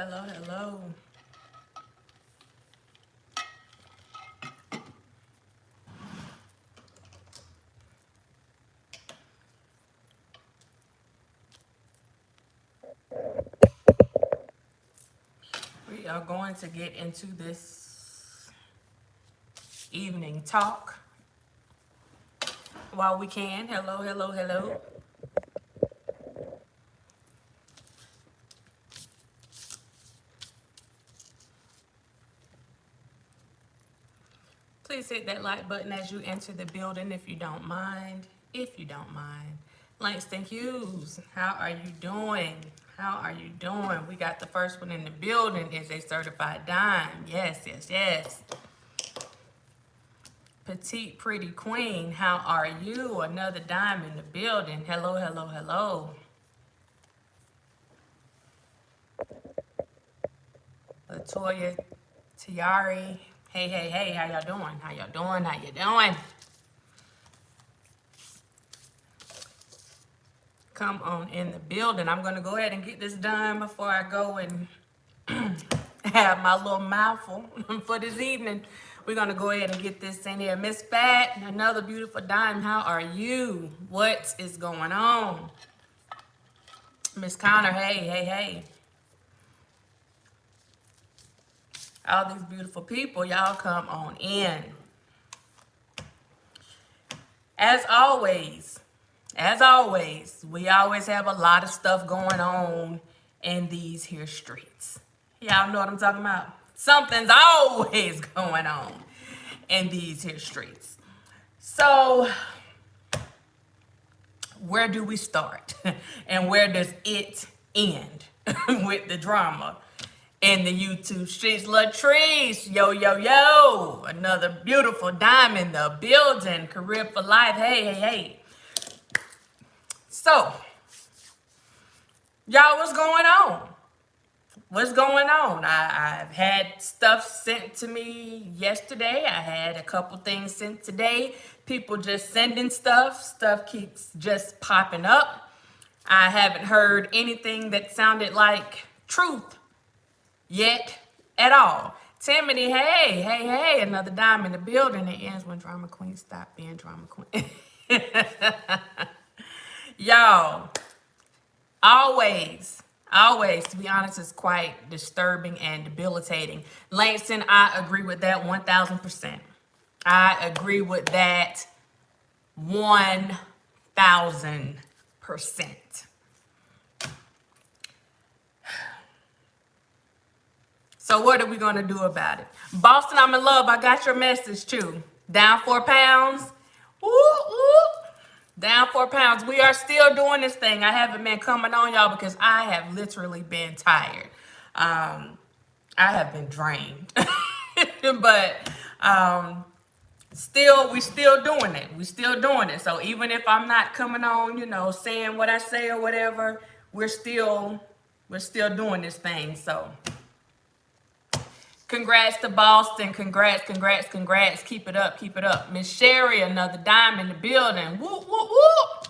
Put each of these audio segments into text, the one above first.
hello, hello. We are going to get into this evening talk while we can. Hello, hello, hello. Please hit that like button as you enter the building if you don't mind. If you don't mind. Langston Hughes, how are you doing? How are you doing? We got the first one in the building. Is a certified dime. Yes, yes, yes. Petite Pretty Queen, how are you? Another dime in the building. Hello, hello, hello. Latoya Tiari, hey, hey, hey, how y'all doing? How y'all doing? How you doing? Come on in the building. I'm going to go ahead and get this done before I go and have my little mouthful for this evening. We're going to go ahead and get this in here. Miss Fat, another beautiful dime. How are you? What is going on? Miss Connor, hey, hey, hey. All these beautiful people, y'all come on in. As always, we always have a lot of stuff going on in these here streets. Y'all know what I'm talking about? Something's always going on in these here streets. So, where do we start? And where does it end with the drama in the YouTube streets? Latrice, yo, yo, yo. Another beautiful dime in the building. Career for life. Hey, hey, hey. So, y'all, what's going on? What's going on? I've had stuff sent to me yesterday. I had a couple things sent today. People just sending stuff. Stuff keeps just popping up. I haven't heard anything that sounded like truth yet at all. Timothy, hey, hey, hey, another dime in the building. It ends when drama queens stop being drama queen. Y'all, always, to be honest, it's quite disturbing and debilitating. Langston, I agree with that 1,000%. I agree with that 1,000%. So what are we going to do about it? Boston, I'm in love. I got your message too. Down 4 pounds. Woo, woo. Down 4 pounds. We are still doing this thing. I haven't been coming on y'all because I have literally been tired. I have been drained. But we still doing it. We still doing it. So even if I'm not coming on, saying what I say or whatever, we're still doing this thing. So congrats to Boston. Congrats. Keep it up. Miss Sherry, another dime in the building. Whoop, whoop, whoop.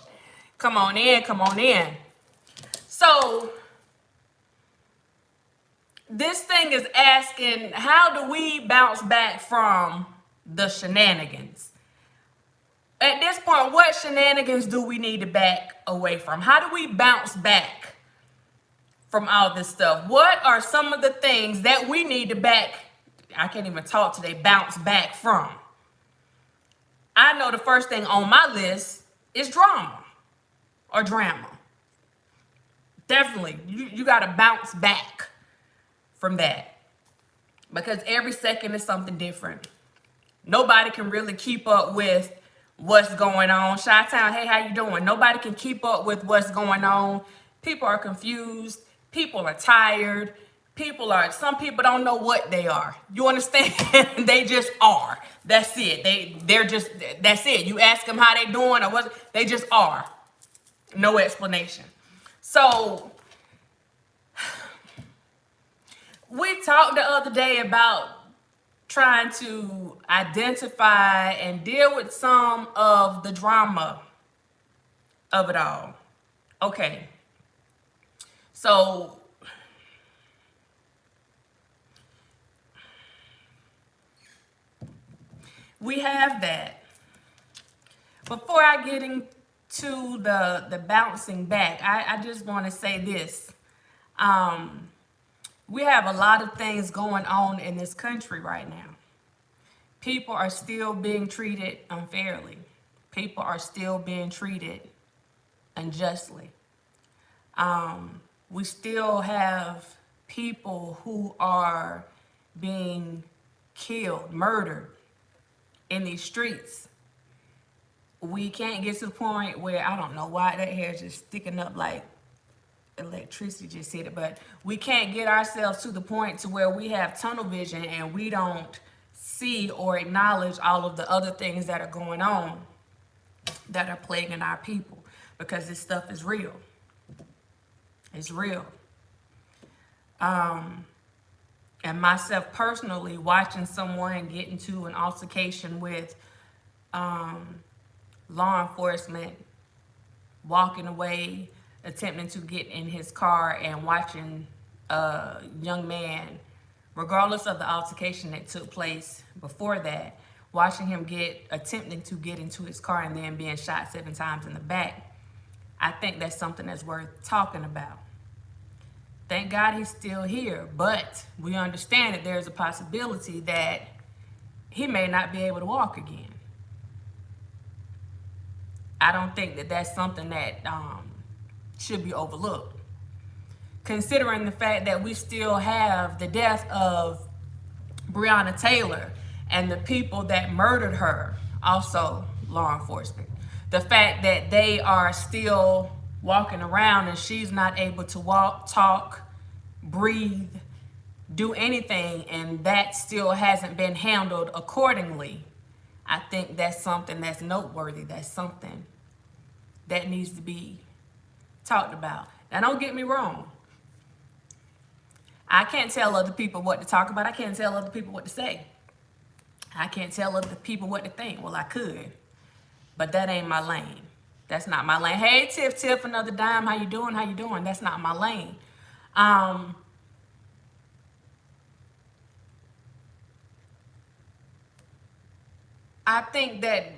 Come on in. So, this thing is asking, how do we bounce back from the shenanigans? At this point, what shenanigans do we need to back away from? How do we bounce back from all this stuff? What are some of the things that we need to I can't even talk today, bounce back from? I know the first thing on my list is drama. Definitely, you got to bounce back from that. Because every second is something different. Nobody can really keep up with what's going on. Chi-Town, hey, how you doing? Nobody can keep up with what's going on. People are confused. People are tired. Some people don't know what they are. You understand? They just are. That's it. That's it. You ask them how they doing or what, they just are. No explanation. So, we talked the other day about trying to identify and deal with some of the drama of it all. Okay. So, we have that. Before I get into the bouncing back, I just want to say this. We have a lot of things going on in this country right now. People are still being treated unfairly. People are still being treated unjustly. We still have people who are being killed, murdered in these streets. We can't get to the point where, I don't know why that hair is just sticking up like electricity just hit it, but we can't get ourselves to the point to where we have tunnel vision and we don't see or acknowledge all of the other things that are going on that are plaguing our people, because this stuff is real. It's real. And myself personally, watching someone get into an altercation with law enforcement, walking away, attempting to get in his car, and watching a young man, regardless of the altercation that took place before that, watching him attempting to get into his car and then being shot 7 times in the back. I think that's something that's worth talking about. Thank God he's still here, but we understand that there's a possibility that he may not be able to walk again. I don't think that that's something that should be overlooked, considering the fact that we still have the death of Breonna Taylor and the people that murdered her, also law enforcement. The fact that they are still walking around and she's not able to walk, talk, breathe, do anything, and that still hasn't been handled accordingly. I think that's something that's noteworthy. That's something that needs to be talked about. Now, don't get me wrong. I can't tell other people what to talk about. I can't tell other people what to say. I can't tell other people what to think. Well, I could, but that ain't my lane. That's not my lane. Hey, Tiff, another dime. How you doing? How you doing? That's not my lane. I think that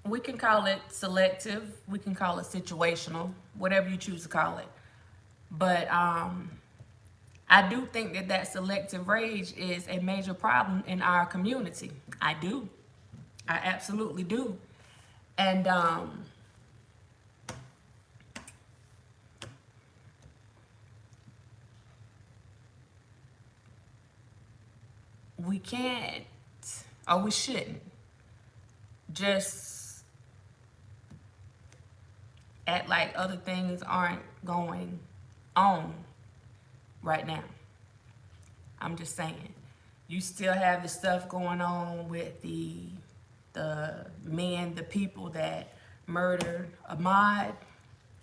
we can call it selective, we can call it situational, whatever you choose to call it. But I do think that that selective rage is a major problem in our community. I do. I absolutely do. And we can't, or we shouldn't, just act like other things aren't going on right now. I'm just saying, you still have the stuff going on with the men, the people that murdered Ahmaud.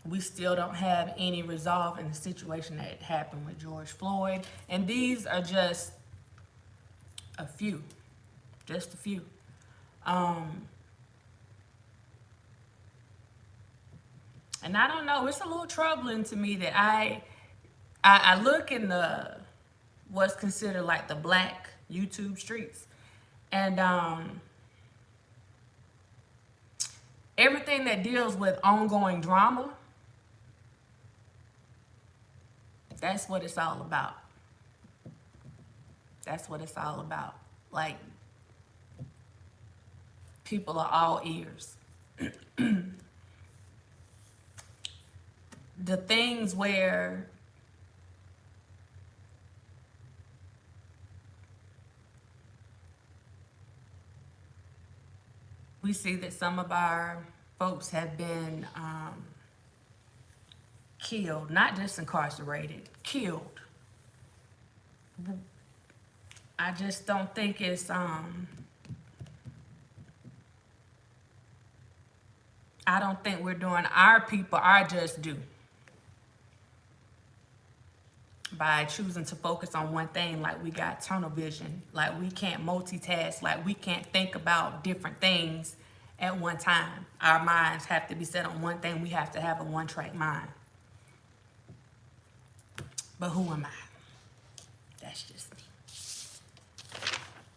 We still don't have any resolve in the situation that happened with George Floyd. And these are just a few, just a few. And I don't know, it's a little troubling to me that I look in the what's considered like the black YouTube streets, and everything that deals with ongoing drama, that's what it's all about. That's what it's all about. Like, people are all ears. The things where we see that some of our folks have been killed, not just incarcerated, killed. I just don't think it's I don't think we're doing our people our just due by choosing to focus on one thing. Like, we got tunnel vision, like we can't multitask, like we can't think about different things at one time. Our minds have to be set on one thing. We have to have a one-track mind. But who am I? That's just me.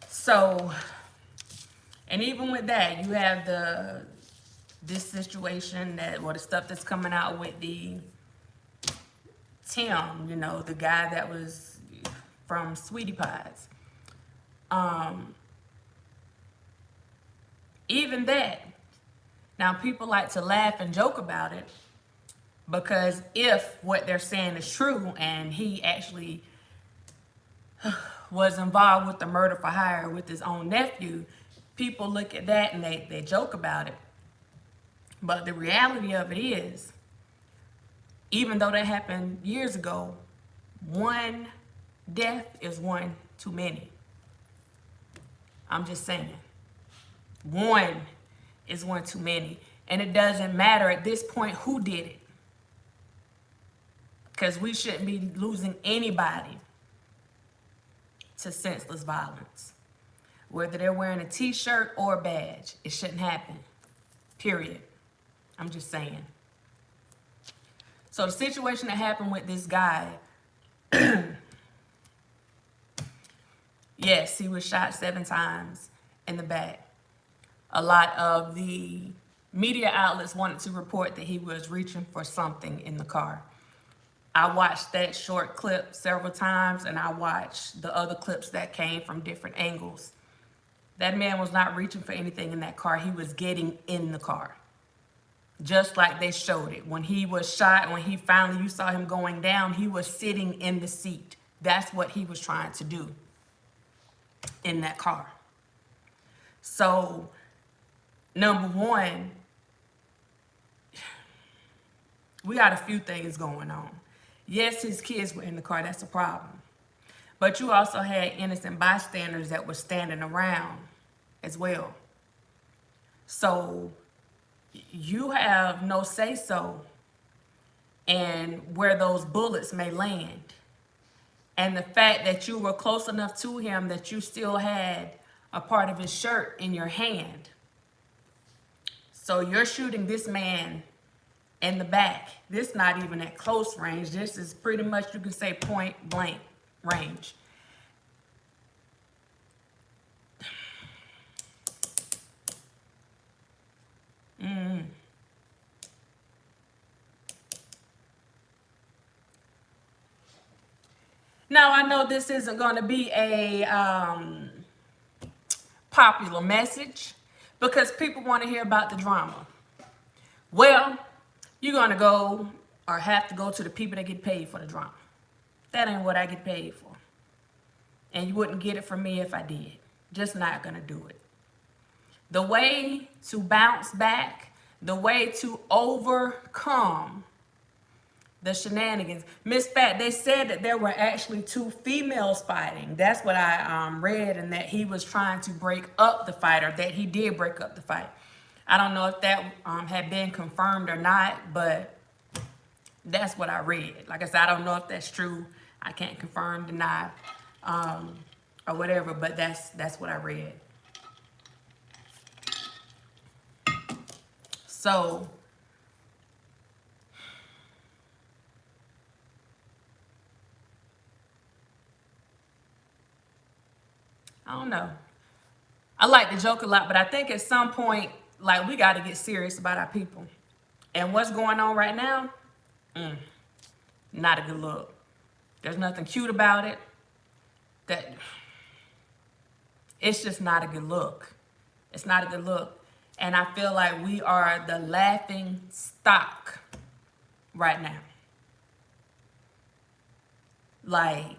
So, and even with that, you have this situation or the stuff that's coming out with the Tim, the guy that was from Sweetie Pies. Even that. Now, people like to laugh and joke about it because if what they're saying is true and he actually was involved with the murder for hire with his own nephew, people look at that and they joke about it. But the reality of it is, even though that happened years ago, one death is one too many. I'm just saying. One is one too many. And it doesn't matter at this point who did it. Because we shouldn't be losing anybody to senseless violence. Whether they're wearing a t-shirt or a badge, it shouldn't happen. Period. I'm just saying. So the situation that happened with this guy, yes, he was shot 7 times in the back. A lot of the media outlets wanted to report that he was reaching for something in the car. I watched that short clip several times, and I watched the other clips that came from different angles. That man was not reaching for anything in that car. He was getting in the car. Just like they showed it. When he was shot, when you saw him going down, he was sitting in the seat. That's what he was trying to do in that car. So, number one, we got a few things going on. Yes, his kids were in the car. That's a problem. But you also had innocent bystanders that were standing around as well. So, you have no say-so in where those bullets may land. And the fact that you were close enough to him that you still had a part of his shirt in your hand. So you're shooting this man in the back. This not even at close range. This is pretty much, you can say, point blank range. Now, I know this isn't going to be a popular message because people want to hear about the drama. Well, you're going to go or have to go to the people that get paid for the drama. That ain't what I get paid for. And you wouldn't get it from me if I did. Just not going to do it. The way to bounce back, the way to overcome the shenanigans. Miss Fat, they said that there were actually 2 females fighting. That's what I read, and that he was trying to break up the fight, or that he did break up the fight. I don't know if that had been confirmed or not, but that's what I read. Like I said, I don't know if that's true. I can't confirm, deny, or whatever, but that's what I read. So, I don't know. I like to joke a lot, but I think at some point, like, we got to get serious about our people. And what's going on right now? Not a good look. There's nothing cute about it. It's just not a good look. It's not a good look. And I feel like we are the laughing stock right now. Like,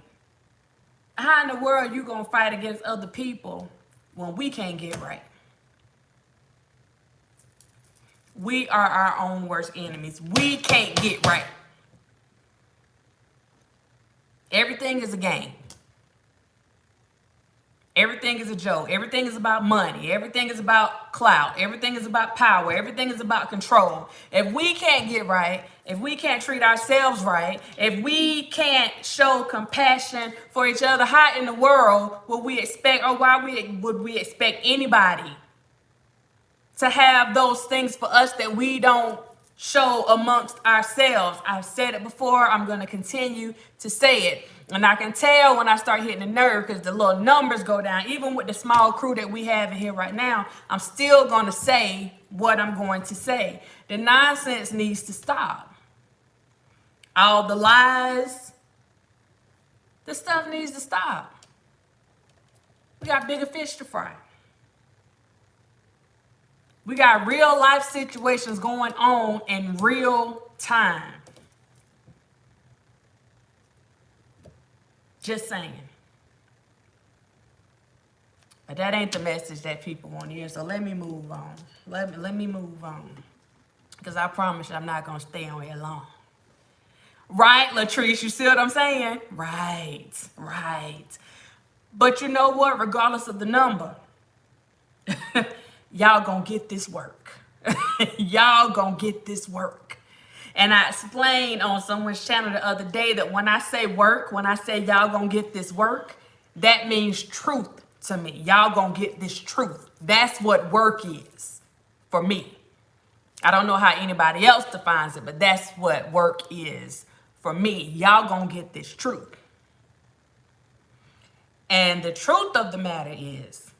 how in the world you gonna fight against other people when we can't get right? We are our own worst enemies. We can't get right. Everything is a game. Everything is a joke. Everything is about money. Everything is about clout. Everything is about power. Everything is about control. If we can't get right, if we can't treat ourselves right, if we can't show compassion for each other, how in the world would we expect, or why would we expect anybody to have those things for us that we don't show amongst ourselves. I've said it before. I'm going to continue to say it. And I can tell when I start hitting the nerve because the little numbers go down. Even with the small crew that we have in here right now, I'm still going to say what I'm going to say. The nonsense needs to stop. All the lies, the stuff needs to stop. We got bigger fish to fry. We got real life situations going on in real time. Just saying. But that ain't the message that people want to hear. So let me move on. Let me move on. Because I promise you I'm not going to stay on here long. Right, Latrice? You see what I'm saying? Right. But you know what? Regardless of the number, y'all gonna get this work. Y'all gonna get this work. And I explained on someone's channel the other day that when I say work, when I say y'all gonna get this work, that means truth to me. Y'all gonna get this truth. That's what work is for me. I don't know how anybody else defines it, but that's what work is for me. Y'all gonna get this truth. And the truth of the matter is,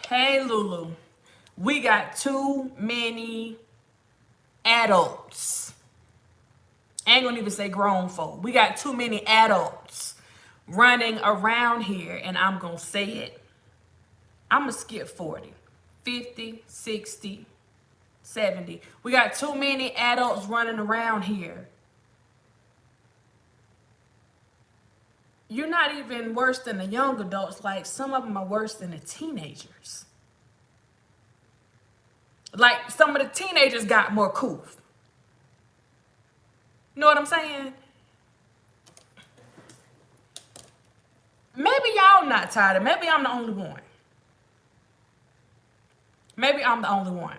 hey Lulu, we got too many adults. I ain't gonna even say grown folk. We got too many adults running around here, and I'm gonna say it. I'm gonna skip 40, 50, 60, 70. We got too many adults running around here. You're not even worse than the young adults. Like, some of them are worse than the teenagers. Like, some of the teenagers got more cool. You know what I'm saying? Maybe y'all not tired of it. Maybe I'm the only one. Maybe I'm the only one.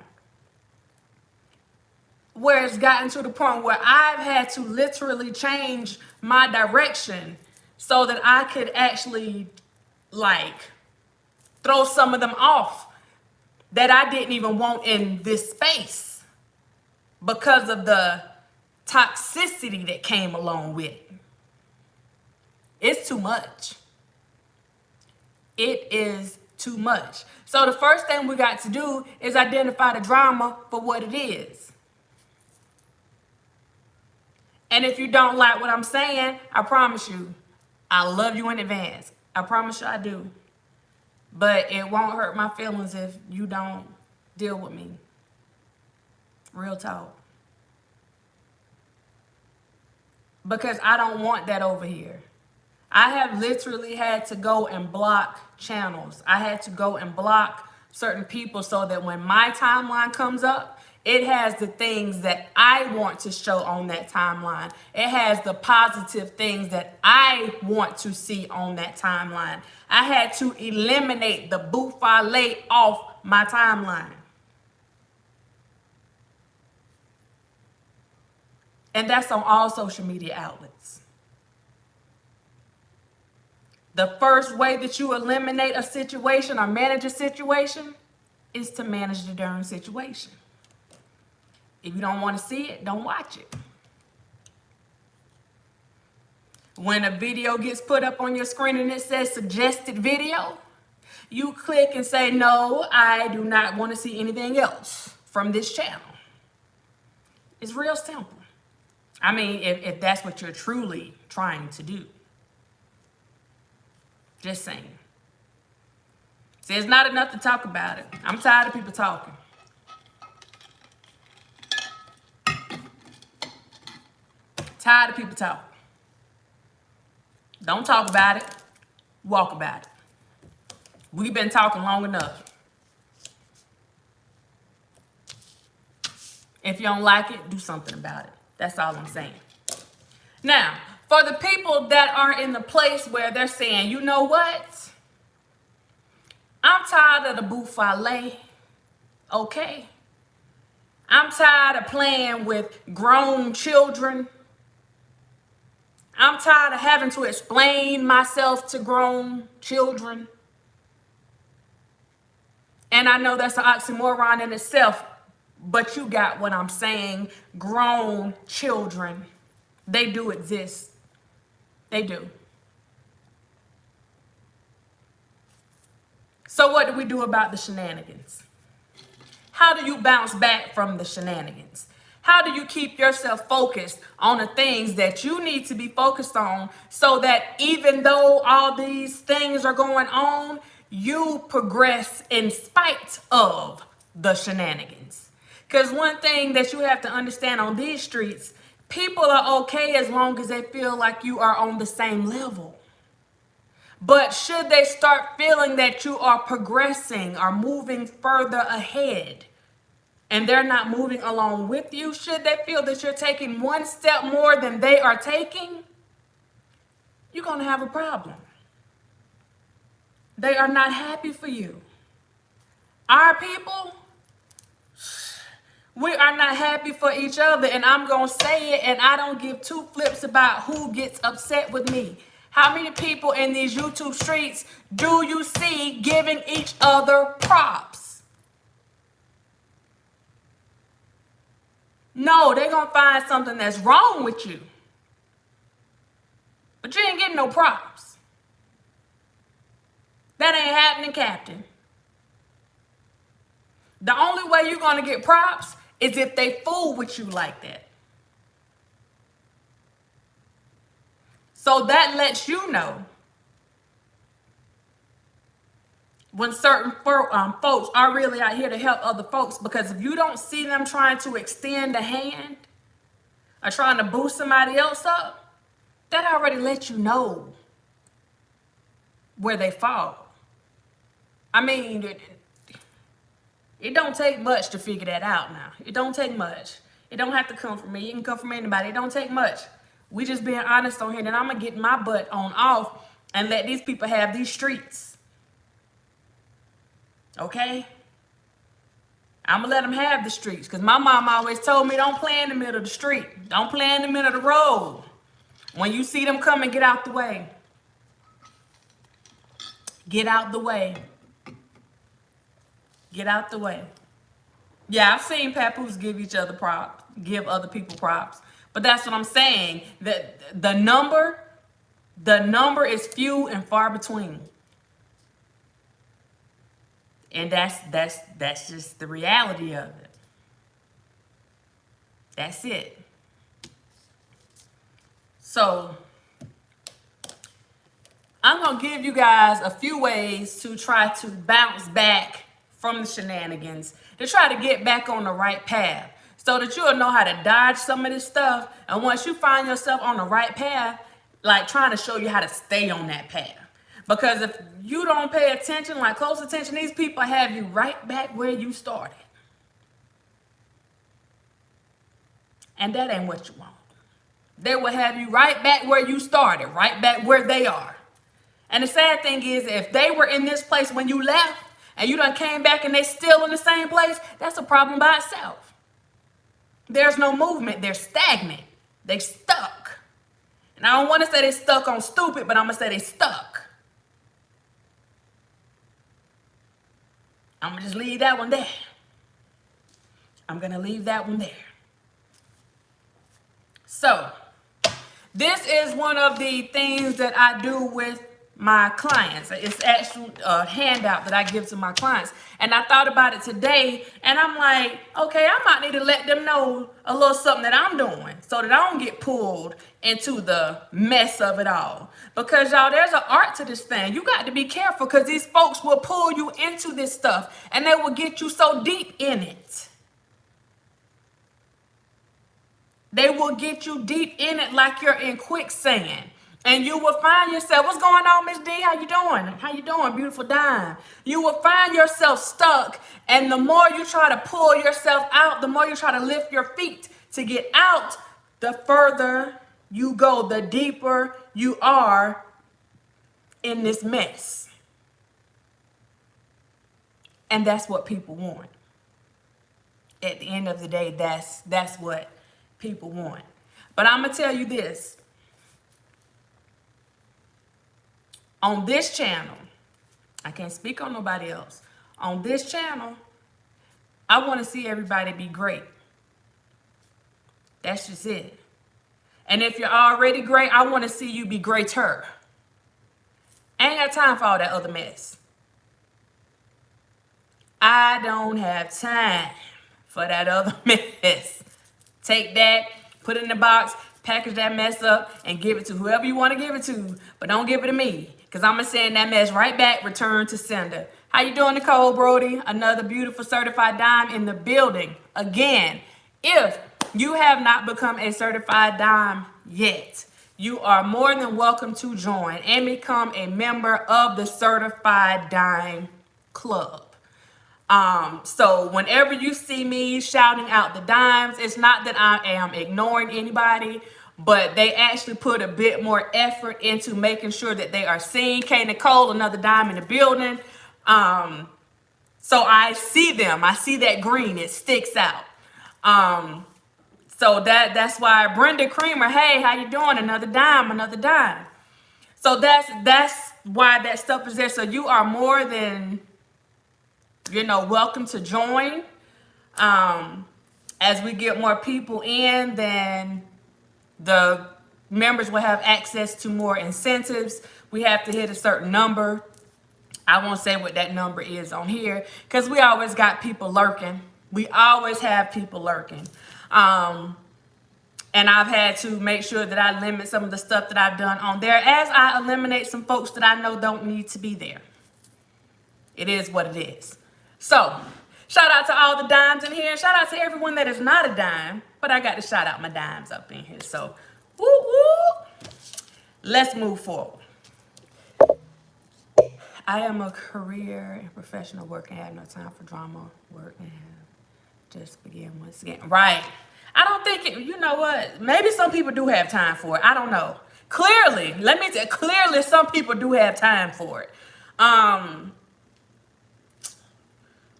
Where it's gotten to the point where I've had to literally change my direction so that I could actually, like, throw some of them off that I didn't even want in this space because of the toxicity that came along with it. It's too much. It is too much. So the first thing we got to do is identify the drama for what it is. And if you don't like what I'm saying, I promise you, I love you in advance. I promise you I do. But it won't hurt my feelings if you don't deal with me. Real talk. Because I don't want that over here. I have literally had to go and block channels. I had to go and block certain people so that when my timeline comes up, it has the things that I want to show on that timeline. It has the positive things that I want to see on that timeline. I had to eliminate the buffale off my timeline. And that's on all social media outlets. The first way that you eliminate a situation or manage a situation is to manage the darn situation. If you don't want to see it, don't watch it. When a video gets put up on your screen and it says suggested video, you click and say, no, I do not want to see anything else from this channel. It's real simple. I mean, if that's what you're truly trying to do. Just saying. See, it's not enough to talk about it. I'm tired of people talking. Tired of people talking. Don't talk about it. Walk about it. We've been talking long enough. If you don't like it, do something about it. That's all I'm saying. Now, for the people that are in the place where they're saying, you know what? I'm tired of the buffale. Okay. I'm tired of playing with grown children. I'm tired of having to explain myself to grown children. And I know that's an oxymoron in itself, but you got what I'm saying. Grown children, they do exist. They do. So what do we do about the shenanigans? How do you bounce back from the shenanigans? How do you keep yourself focused on the things that you need to be focused on so that even though all these things are going on, you progress in spite of the shenanigans? Because one thing that you have to understand on these streets, people are okay as long as they feel like you are on the same level. But should they start feeling that you are progressing or moving further ahead, and they're not moving along with you, should they feel that you're taking one step more than they are taking, you're going to have a problem. They are not happy for you. Our people, we are not happy for each other, and I'm going to say it, and I don't give two flips about who gets upset with me. How many people in these YouTube streets do you see giving each other props? No, they're going to find something that's wrong with you. But you ain't getting no props. That ain't happening, Captain. The only way you're going to get props is if they fool with you like that. So that lets you know when certain folks are really out here to help other folks, because if you don't see them trying to extend a hand or trying to boost somebody else up, that already lets you know where they fall. I mean, it don't take much to figure that out now. It don't take much. It don't have to come from me. It can come from anybody. It don't take much. We just being honest on here, and I'm going to get my butt on off and let these people have these streets. Okay? I'm going to let them have the streets, because my mom always told me don't play in the middle of the street. Don't play in the middle of the road. When you see them coming, get out the way. Get out the way. Get out the way. Yeah, I've seen papoose give each other props, give other people props. But that's what I'm saying. That the number is few and far between. And that's just the reality of it. That's it. So I'm going to give you guys a few ways to try to bounce back from the shenanigans, to try to get back on the right path, so that you'll know how to dodge some of this stuff. And once you find yourself on the right path, like trying to show you how to stay on that path. Because if you don't pay attention, like close attention, these people have you right back where you started. And that ain't what you want. They will have you right back where you started, right back where they are. And the sad thing is, if they were in this place when you left and you done came back and they still in the same place, that's a problem by itself. There's no movement. They're stagnant. They stuck. And I don't want to say they stuck on stupid, but I'm going to say they stuck. I'm going to just leave that one there. I'm going to leave that one there. So, this is one of the things that I do with my clients. It's actually a handout that I give to my clients. And I thought about it today, and I'm like, okay, I might need to let them know a little something that I'm doing so that I don't get pulled into the mess of it all. Because, y'all, there's an art to this thing. You got to be careful, because these folks will pull you into this stuff, and they will get you so deep in it. They will get you deep in it like you're in quicksand. And you will find yourself, what's going on, Miss D? How you doing? How you doing, beautiful dime? You will find yourself stuck, and the more you try to pull yourself out, the more you try to lift your feet to get out, the further you go, the deeper you are in this mess. And that's what people want. At the end of the day, that's what people want. But I'm going to tell you this. On this channel, I can't speak on nobody else. on this channel, I want to see everybody be great. That's just it. And if you're already great, I want to see you be greater. I ain't got time for all that other mess. I don't have time for that other mess. Take that, put it in the box, package that mess up, and give it to whoever you want to give it to. But don't give it to me, because I'm going to send that mess right back, return to sender. How you doing, Nicole Brody? Another beautiful certified dime in the building. Again, if you have not become a certified dime yet, you are more than welcome to join and become a member of the Certified Dime Club. So whenever you see me shouting out the dimes, it's not that I am ignoring anybody, but they actually put a bit more effort into making sure that they are seen. K Nicole, another dime in the building. So I see them. I see that green. It sticks out. So that's why Brenda Creamer, hey, how you doing? Another dime, another dime. So that's why that stuff is there. So you are more than, welcome to join. As we get more people in, then the members will have access to more incentives. We have to hit a certain number. I won't say what that number is on here, because we always got people lurking. We always have people lurking. And I've had to make sure that I limit some of the stuff that I've done on there, as I eliminate some folks that I know don't need to be there. It is what it is. So, shout out to all the dimes in here. Shout out to everyone that is not a dime, but I got to shout out my dimes up in here. So, woo woo. Let's move forward. I am a career and professional worker. I have no time for drama, work, and just begin once again. Right. I don't think you know what? Maybe some people do have time for it. I don't know. Clearly, clearly some people do have time for it.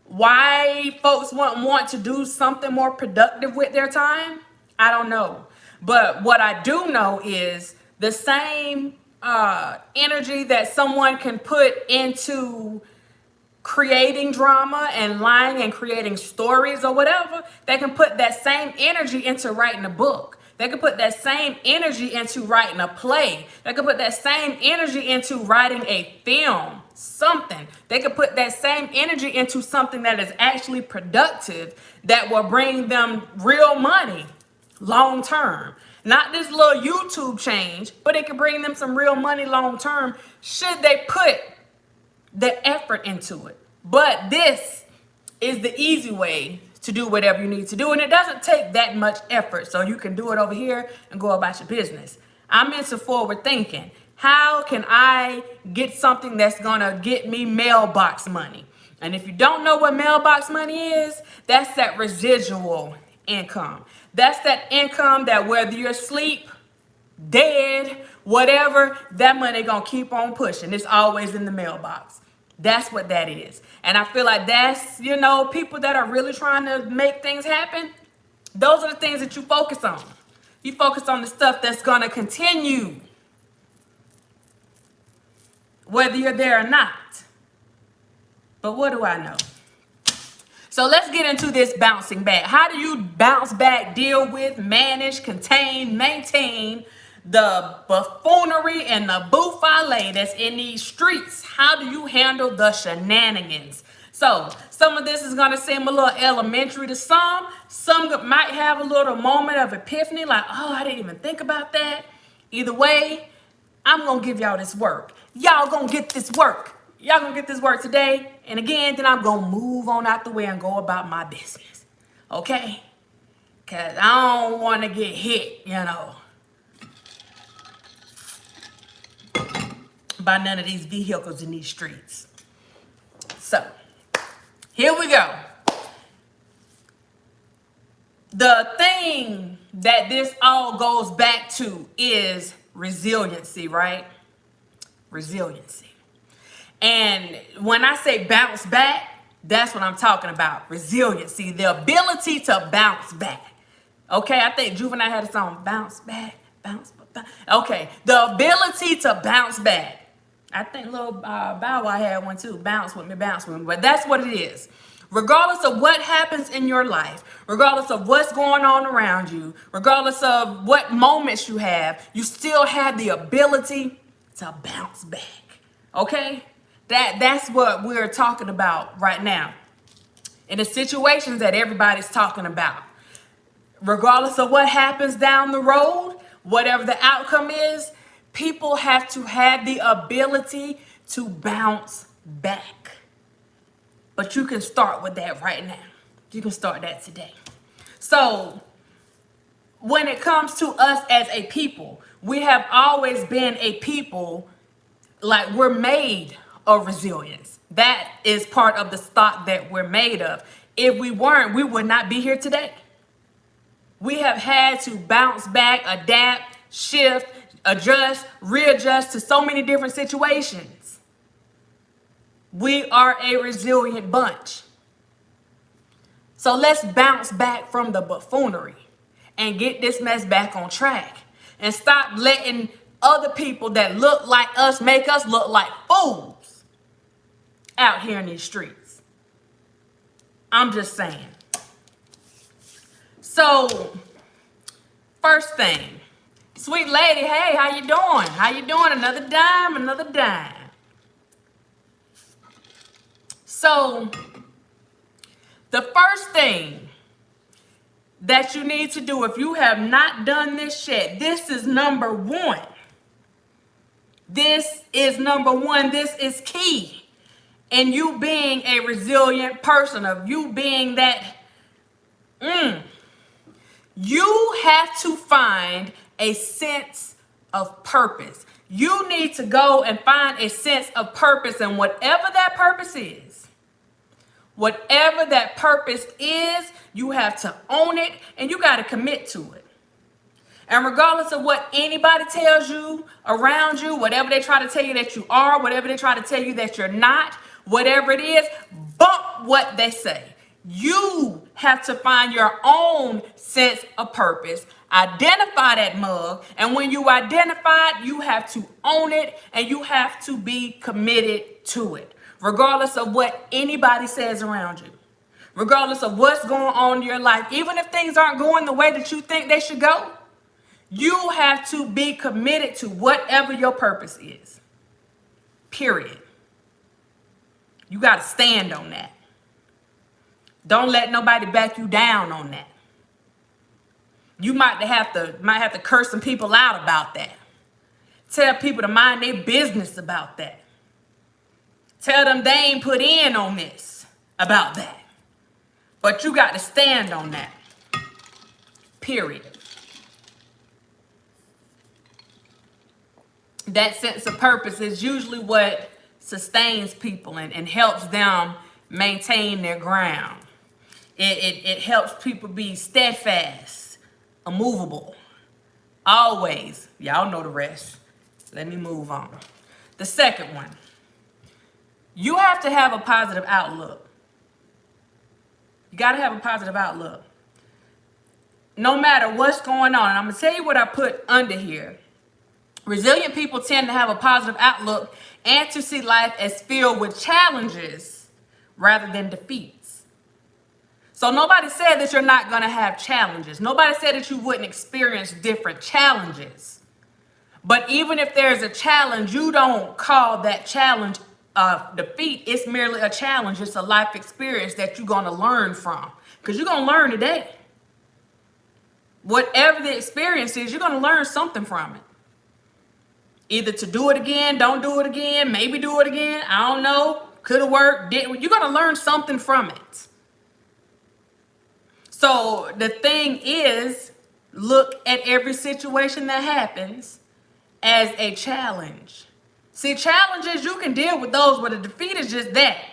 Why folks want to do something more productive with their time, I don't know. But what I do know is the same energy that someone can put into creating drama and lying and creating stories or whatever, they can put that same energy into writing a book. They can put that same energy into writing a play. They can put that same energy into writing a film, something. They can put that same energy into something that is actually productive, that will bring them real money long term. Not this little YouTube change, but it can bring them some real money long term should they put the effort into it. But this is the easy way to do whatever you need to do, and it doesn't take that much effort, so you can do it over here and go about your business. I'm into forward thinking. How can I get something that's gonna get me mailbox money? And if you don't know what mailbox money is, that's that residual income. That's that income that whether you're asleep, dead, whatever, that money gonna keep on pushing. It's always in the mailbox. That's what that is. And I feel like that's, people that are really trying to make things happen, those are the things that you focus on. You focus on the stuff that's gonna continue, whether you're there or not. But what do I know? So let's get into this bouncing back. How do you bounce back, deal with, manage, contain, maintain the buffoonery and the buffale that's in these streets? How do you handle the shenanigans? So some of this is going to seem a little elementary to some. Some might have a little moment of epiphany, like, oh, I didn't even think about that. Either way, I'm going to give y'all this work. Y'all going to get this work. Y'all going to get this work today. And again, then I'm going to move on out the way and go about my business. Okay? Because I don't want to get hit, by none of these vehicles in these streets. So, here we go. The thing that this all goes back to is resiliency, right? Resiliency. And when I say bounce back, that's what I'm talking about. Resiliency, the ability to bounce back. Okay, I think Juvenile had a song, bounce back, bounce back. Okay, the ability to bounce back. I think little Bow Wow had one too. Bounce with me, bounce with me. But that's what it is. Regardless of what happens in your life, regardless of what's going on around you, regardless of what moments you have, you still have the ability to bounce back. Okay? That's what we're talking about right now. In the situations that everybody's talking about. Regardless of what happens down the road, whatever the outcome is, people have to have the ability to bounce back. But you can start with that right now. You can start that today. So when it comes to us as a people, we have always been a people, like we're made of resilience. That is part of the stock that we're made of. If we weren't, we would not be here today. We have had to bounce back, adapt, shift, adjust, readjust to so many different situations. We are a resilient bunch. So let's bounce back from the buffoonery and get this mess back on track. And stop letting other people that look like us make us look like fools out here in these streets. I'm just saying. So, first thing, sweet lady, hey, how you doing? How you doing? Another dime, another dime. So, the first thing that you need to do if you have not done this yet, this is number one. This is number one. This is key. And you being a resilient person, of you being that, you have to find a sense of purpose. You need to go and find a sense of purpose, and whatever that purpose is, whatever that purpose is, you have to own it and you got to commit to it. And regardless of what anybody tells you around you, whatever they try to tell you that you are, whatever they try to tell you that you're not, whatever it is, bump what they say. You have to find your own sense of purpose. Identify that mug. And when you identify it, you have to own it and you have to be committed to it. Regardless of what anybody says around you. Regardless of what's going on in your life. Even if things aren't going the way that you think they should go. You have to be committed to whatever your purpose is. Period. You got to stand on that. Don't let nobody back you down on that. You might have to curse some people out about that. Tell people to mind their business about that. Tell them they ain't put in on this about that. But you got to stand on that. Period. That sense of purpose is usually what sustains people and helps them maintain their ground. It helps people be steadfast, immovable, always. Y'all know the rest. Let me move on. The second one, you have to have a positive outlook. You got to have a positive outlook. No matter what's going on, and I'm going to tell you what I put under here. Resilient people tend to have a positive outlook and to see life as filled with challenges rather than defeats. So nobody said that you're not going to have challenges. Nobody said that you wouldn't experience different challenges. But even if there's a challenge, you don't call that challenge a defeat. It's merely a challenge. It's a life experience that you're going to learn from. Because you're going to learn today. Whatever the experience is, you're going to learn something from it. Either to do it again, don't do it again, maybe do it again. I don't know. Could have worked, didn't. You're going to learn something from it. So the thing is, look at every situation that happens as a challenge. See, challenges, you can deal with those, but a defeat is just that.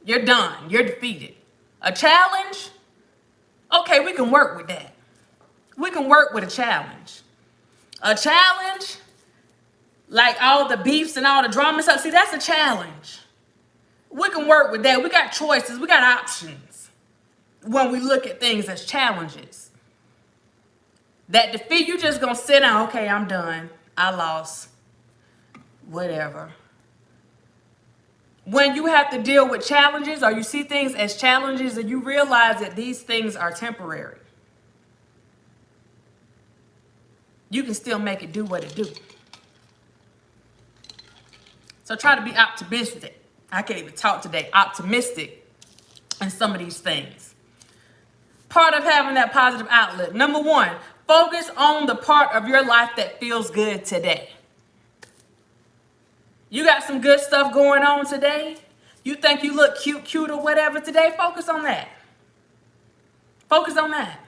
You're done. You're defeated. A challenge, okay, we can work with that. We can work with a challenge. A challenge, like all the beefs and all the drama and stuff, see, that's a challenge. We can work with that. We got choices. We got options when we look at things as challenges. That defeat, you just going to sit down, okay, I'm done. I lost. whatever. When you have to deal with challenges or you see things as challenges and you realize that these things are temporary, you can still make it do what it do. So try to be optimistic. I can't even talk today. Optimistic in some of these things. Part of having that positive outlet. Number one, focus on the part of your life that feels good today. You got some good stuff going on today. You think you look cute or whatever today. Focus on that. Focus on that.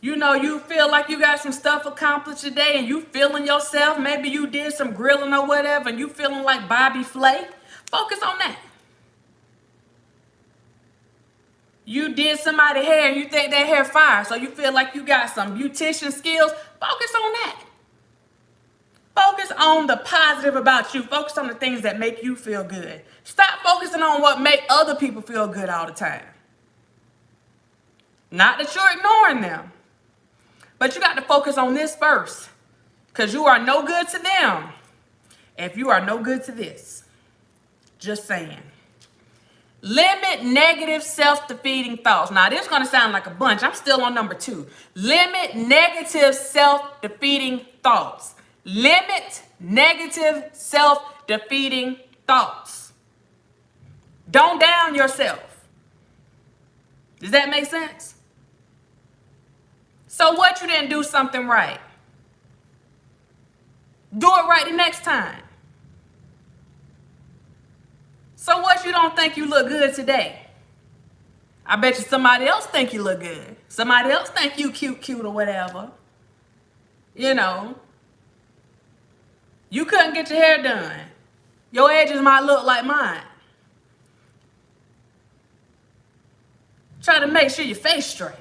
You know, you feel like you got some stuff accomplished today and you feeling yourself. Maybe you did some grilling or whatever and you feeling like Bobby Flay. Focus on that. You did somebody's hair and you think that hair fire, so you feel like you got some beautician skills. Focus on that. Focus on the positive about you. Focus on the things that make you feel good. Stop focusing on what make other people feel good all the time. Not that you're ignoring them, but you got to focus on this first, because you are no good to them if you are no good to this. Just saying. Limit negative self-defeating thoughts. Now, this is going to sound like a bunch. I'm still on number 2. Limit negative self-defeating thoughts. Limit negative self-defeating thoughts. Don't down yourself. Does that make sense? So what, you didn't do something right? Do it right the next time. So what, you don't think you look good today? I bet you somebody else think you look good. Somebody else think you cute or whatever. You know. You couldn't get your hair done. Your edges might look like mine. Try to make sure your face straight.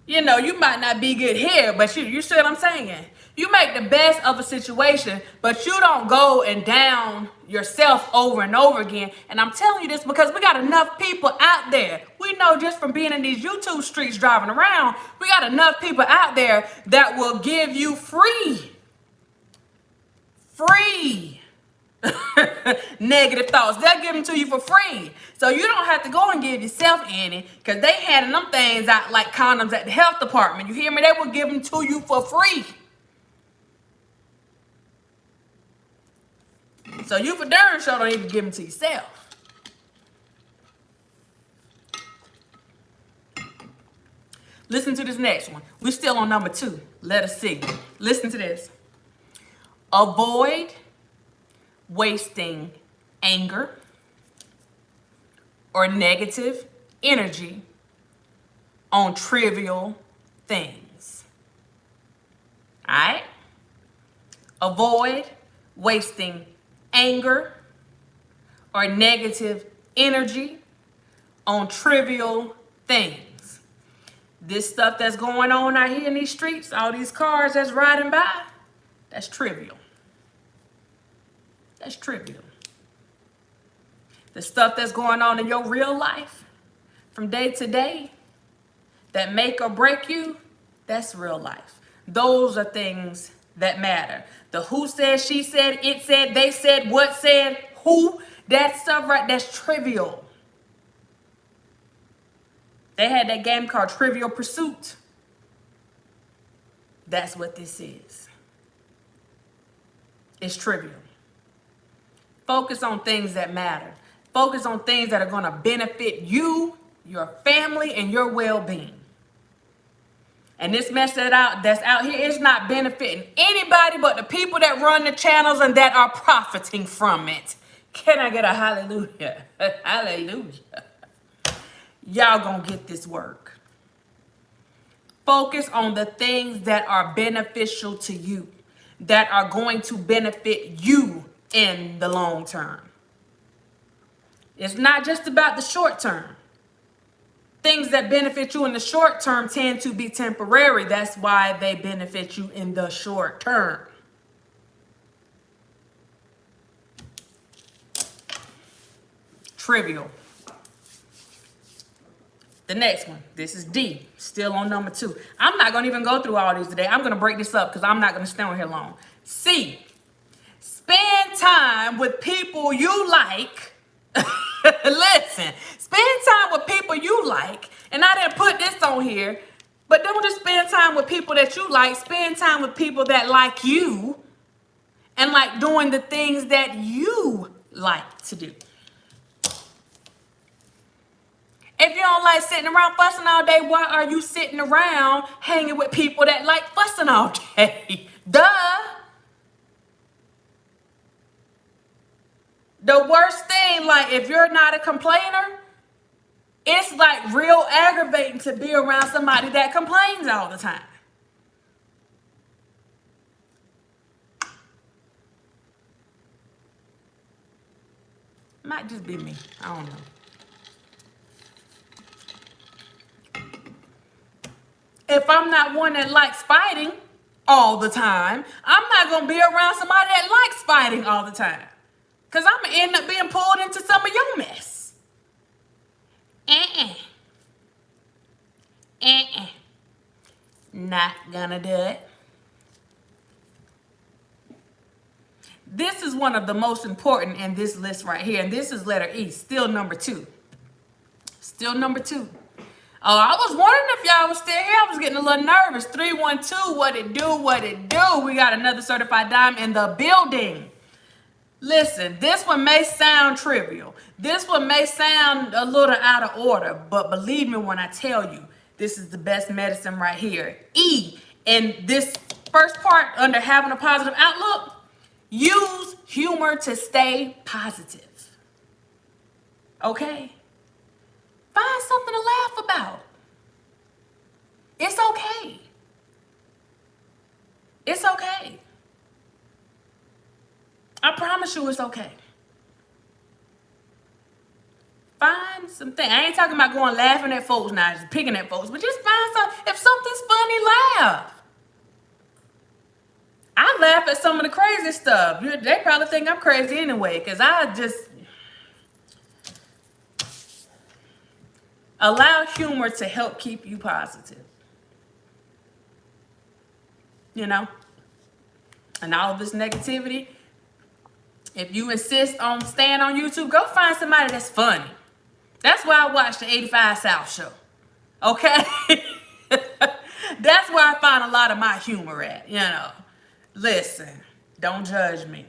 You know, you might not be good hair, but you see what I'm saying? You make the best of a situation, but you don't go and down yourself over and over again. And I'm telling you this because we got enough people out there. We know just from being in these YouTube streets driving around, we got enough people out there that will give you free negative thoughts. They'll give them to you for free. So you don't have to go and give yourself any, because they handing them things out like condoms at the health department. You hear me? They will give them to you for free. So you for darn sure don't even give them to yourself. Listen to this next one. We're still on number 2. Letter C. Listen to this. Avoid wasting anger or negative energy on trivial things. All right? Avoid wasting anger or negative energy on trivial things. This stuff that's going on out here in these streets, all these cars that's riding by, that's trivial. That's trivial. The stuff that's going on in your real life from day to day that make or break you, that's real life. Those are things that matter. The who said, she said, it said, they said, what said, who, that stuff right, that's trivial. They had that game called Trivial Pursuit. That's what this is. It's trivial. Focus on things that matter. Focus on things that are going to benefit you, your family, and your well-being. And this mess that's out here is not benefiting anybody but the people that run the channels and that are profiting from it. Can I get a hallelujah? Hallelujah. Y'all gonna get this work. Focus on the things that are beneficial to you, that are going to benefit you in the long term. It's not just about the short term. Things that benefit you in the short term tend to be temporary. That's why they benefit you in the short term. Trivial. The next one, this is D, still on number 2. I'm not going to even go through all these today. I'm going to break this up because I'm not going to stay on here long. C, spend time with people you like. Listen, spend time with people you like. And I didn't put this on here, but don't just spend time with people that you like. Spend time with people that like you and like doing the things that you like to do. If you don't like sitting around fussing all day, why are you sitting around hanging with people that like fussing all day? Duh. The worst thing, like if you're not a complainer, it's like real aggravating to be around somebody that complains all the time. Might just be me. I don't know. If I'm not one that likes fighting all the time, I'm not going to be around somebody that likes fighting all the time. Because I'm going to end up being pulled into some of your mess. Not gonna do it. This is one of the most important in this list right here. And this is letter E, still number 2. Still number 2. Oh, I was wondering if y'all was still here. I was getting a little nervous. 312, what it do, what it do. We got another certified dime in the building. Listen, this one may sound trivial. This one may sound a little out of order, but believe me when I tell you, this is the best medicine right here. E, in this first part under having a positive outlook, use humor to stay positive. Okay? Find something to laugh about. It's okay. It's okay. I promise you it's okay. Find something. I ain't talking about going laughing at folks now, just picking at folks, but just find something. If something's funny, laugh. I laugh at some of the crazy stuff. They probably think I'm crazy anyway, because I just allow humor to help keep you positive. You know? And all of this negativity, if you insist on staying on YouTube, go find somebody that's funny. That's why I watch the 85 South show. Okay? That's where I find a lot of my humor at, you know. Listen, don't judge me.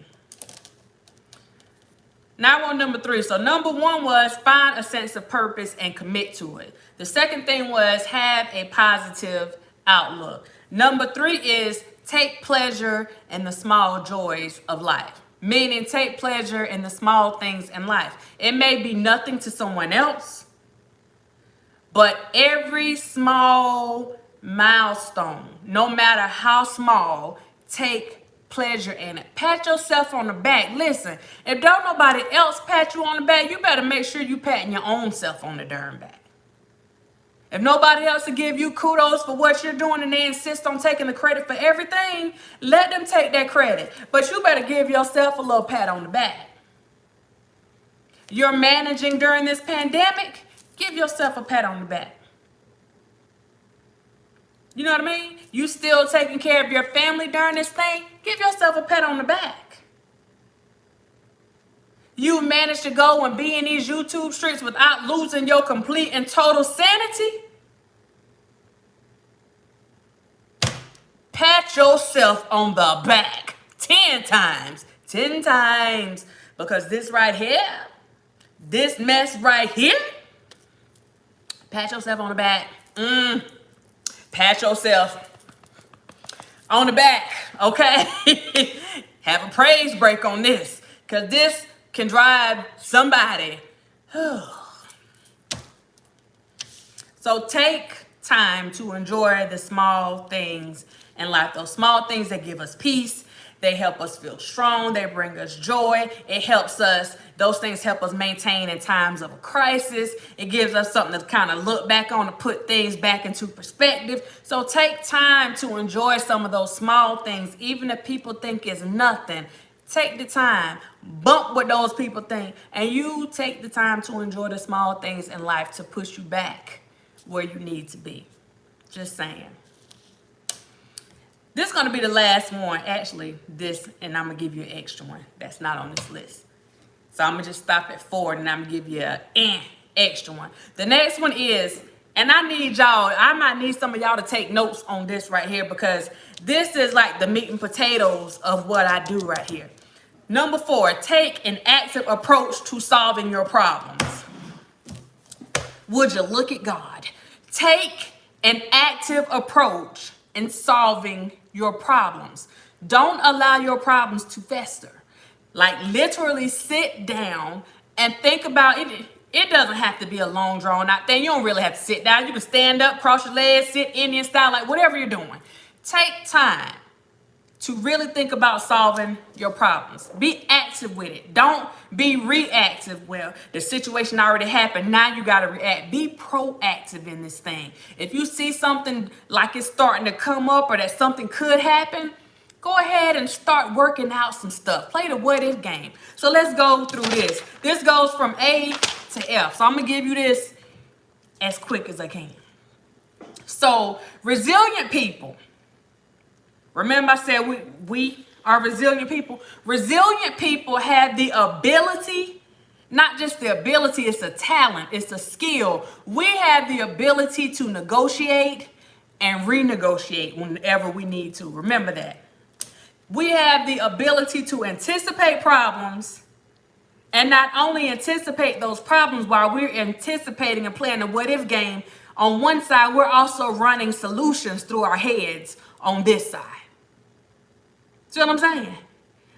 Now on number 3. So number 1 was find a sense of purpose and commit to it. The second thing was have a positive outlook. Number 3 is take pleasure in the small joys of life. Meaning take pleasure in the small things in life. It may be nothing to someone else, but every small milestone, no matter how small, take pleasure in it. Pat yourself on the back. Listen, if don't nobody else pat you on the back, you better make sure you patting your own self on the darn back. If nobody else will give you kudos for what you're doing and they insist on taking the credit for everything, let them take that credit. But you better give yourself a little pat on the back. You're managing during this pandemic, give yourself a pat on the back. You know what I mean? You still taking care of your family during this thing, give yourself a pat on the back. You managed to go and be in these YouTube streets without losing your complete and total sanity. Pat yourself on the back 10 times. 10 times. Because this right here, this mess right here, pat yourself on the back. Pat yourself on the back, okay? Have a praise break on this. Because this can drive somebody. So take time to enjoy the small things in life. Those small things that give us peace. They help us feel strong. They bring us joy. It helps us. Those things help us maintain in times of a crisis. It gives us something to kind of look back on, to put things back into perspective. So take time to enjoy some of those small things, even if people think it's nothing. Take the time, bump what those people think, and you take the time to enjoy the small things in life to push you back where you need to be. Just saying. This is going to be the last one. Actually, this, and I'm going to give you an extra one that's not on this list. So I'm going to just stop at 4, and I'm going to give you an extra one. The next one is, and I need y'all, I might need some of y'all to take notes on this right here, because this is like the meat and potatoes of what I do right here. Number 4, take an active approach to solving your problems. Would you look at God? Take an active approach in solving your problems. Don't allow your problems to fester. Like, literally sit down and think about it. It doesn't have to be a long drawn out thing. You don't really have to sit down. You can stand up, cross your legs, sit Indian style, like whatever you're doing. Take time to really think about solving your problems. Be active with it. Don't be reactive. Well, the situation already happened. Now you got to react. Be proactive in this thing. If you see something like it's starting to come up or that something could happen, go ahead and start working out some stuff. Play the what if game. So let's go through this. This goes from A to F. So I'm going to give you this as quick as I can. So resilient people. Remember I said we are resilient people. Resilient people have the ability, not just the ability, it's a talent, it's a skill. We have the ability to negotiate and renegotiate whenever we need to. Remember that. We have the ability to anticipate problems, and not only anticipate those problems while we're anticipating and playing the what if game. On one side, we're also running solutions through our heads on this side. See what I'm saying?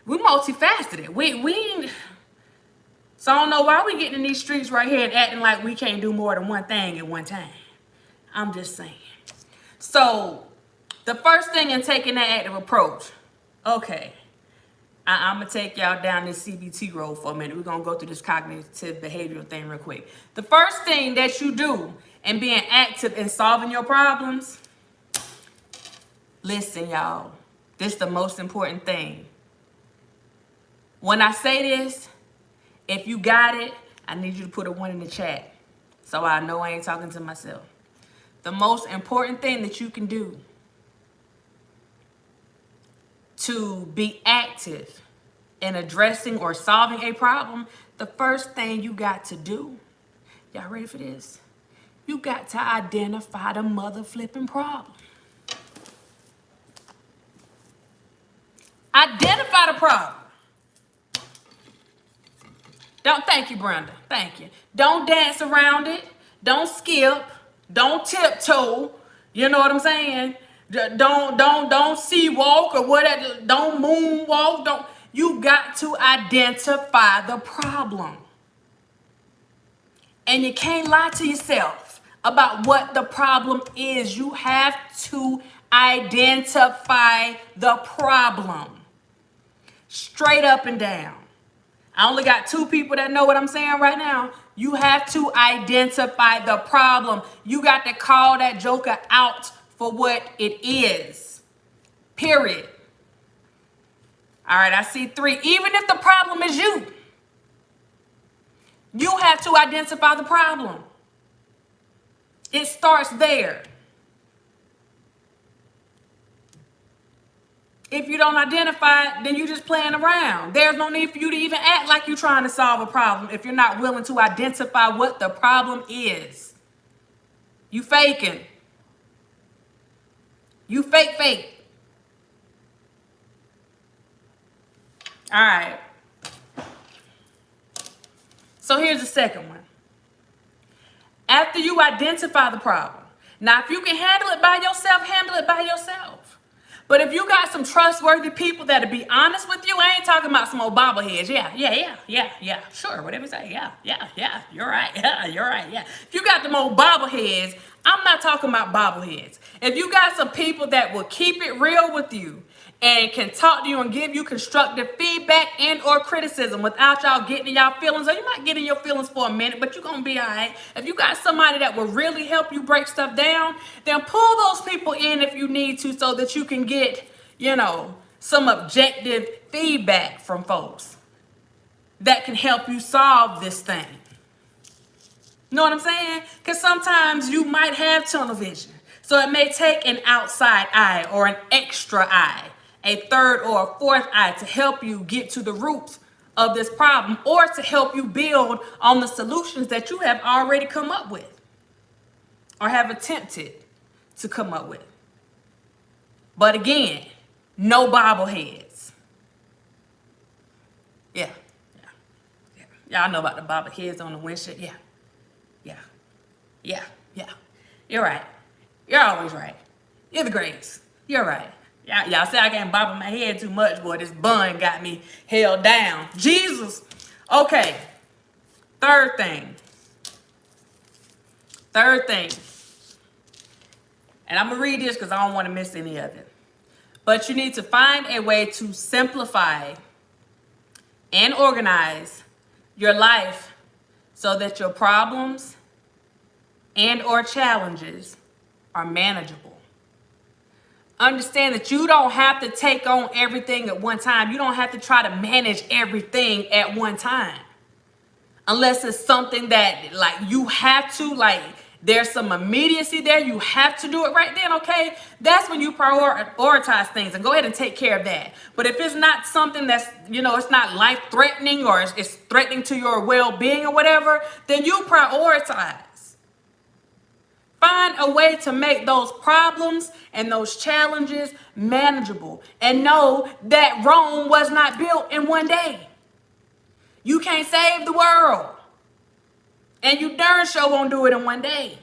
We multifaceted. So I don't know why we getting in these streets right here and acting like we can't do more than one thing at one time. I'm just saying. So the first thing in taking that active approach, okay, I'm going to take y'all down this CBT road for a minute. We're going to go through this cognitive behavioral thing real quick. The first thing that you do in being active in solving your problems, listen, y'all. This is the most important thing. When I say this, if you got it, I need you to put a 1 in the chat so I know I ain't talking to myself. The most important thing that you can do to be active in addressing or solving a problem, the first thing you got to do, y'all ready for this? You got to identify the mother flipping problem. Identify the problem. Thank you, Brenda. Thank you. Don't dance around it. Don't skip. Don't tiptoe. You know what I'm saying? Don't sea walk or whatever. Don't moonwalk. You got to identify the problem. And you can't lie to yourself about what the problem is. You have to identify the problem. Straight up and down. I only got 2 people that know what I'm saying right now. You have to identify the problem. You got to call that joker out for what it is. Period. All right, I see 3. Even if the problem is you, you have to identify the problem. It starts there. If you don't identify it, then you're just playing around. There's no need for you to even act like you're trying to solve a problem if you're not willing to identify what the problem is. You faking. You fake. All right. So here's the second one. After you identify the problem. Now, if you can handle it by yourself, handle it by yourself. But if you got some trustworthy people that'll be honest with you, I ain't talking about some old bobbleheads. Yeah. Sure, whatever you say. Yeah. You're right. Yeah. If you got them old bobbleheads, I'm not talking about bobbleheads. If you got some people that will keep it real with you and can talk to you and give you constructive feedback and or criticism without y'all getting in y'all feelings, or you might get in your feelings for a minute, but you're going to be all right. If you got somebody that will really help you break stuff down, then pull those people in if you need to so that you can get, some objective feedback from folks that can help you solve this thing. You know what I'm saying? Because sometimes you might have tunnel vision. So it may take an outside eye or an extra eye, a third or a fourth eye to help you get to the roots of this problem or to help you build on the solutions that you have already come up with or have attempted to come up with. But again, no bobbleheads. Yeah. Y'all know about the bobbleheads on the windshield. Yeah. You're right. You're always right. You're the greatest. You're right. Y'all say I can't bobble my head too much, boy. This bun got me held down. Jesus. Okay. Third thing. And I'm going to read this because I don't want to miss any of it. But you need to find a way to simplify and organize your life so that your problems and or challenges are manageable. Understand that you don't have to take on everything at one time. You don't have to try to manage everything at one time. Unless it's something that like you have to, like there's some immediacy there, you have to do it right then, okay? That's when you prioritize things and go ahead and take care of that. But if it's not something that's, it's not life-threatening or it's threatening to your well-being or whatever, then you prioritize. Find a way to make those problems and those challenges manageable. And know that Rome was not built in one day. You can't save the world. And you darn sure won't do it in one day.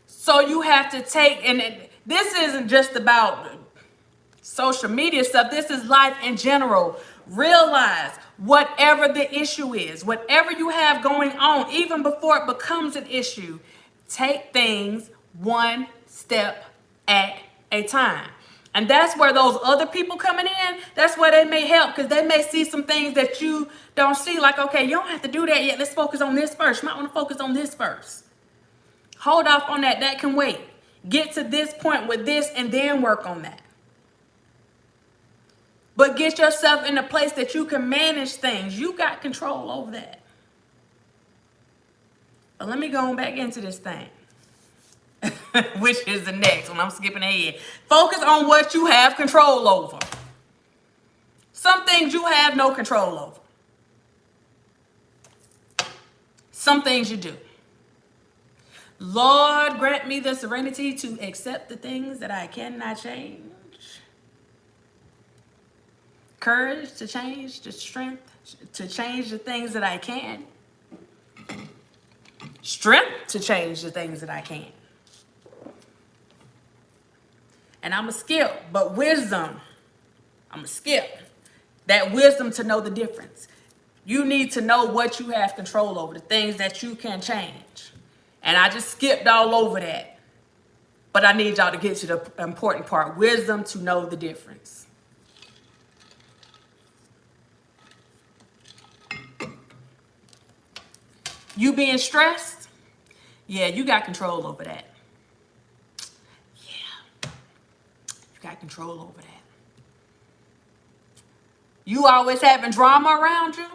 So you have to take, and this isn't just about social media stuff. This is life in general. Realize whatever the issue is, whatever you have going on, even before it becomes an issue, take things one step at a time. And that's where those other people coming in, that's where they may help, because they may see some things that you don't see. Like, okay, you don't have to do that yet. Let's focus on this first. You might want to focus on this first. Hold off on that. That can wait. Get to this point with this and then work on that. But get yourself in a place that you can manage things. You got control over that. But let me go on back into this thing. Which is the next one. I'm skipping ahead. Focus on what you have control over. Some things you have no control over. Some things you do. Lord, grant me the serenity to accept the things that I cannot change. Courage to change, the strength to change the things that I can. Strength to change the things that I can. And I'm going to skip, but wisdom, I'm going to skip. That wisdom to know the difference. You need to know what you have control over, the things that you can change. And I just skipped all over that. But I need y'all to get to the important part. Wisdom to know the difference. You being stressed? Yeah, you got control over that. Got control over that. You always having drama around you?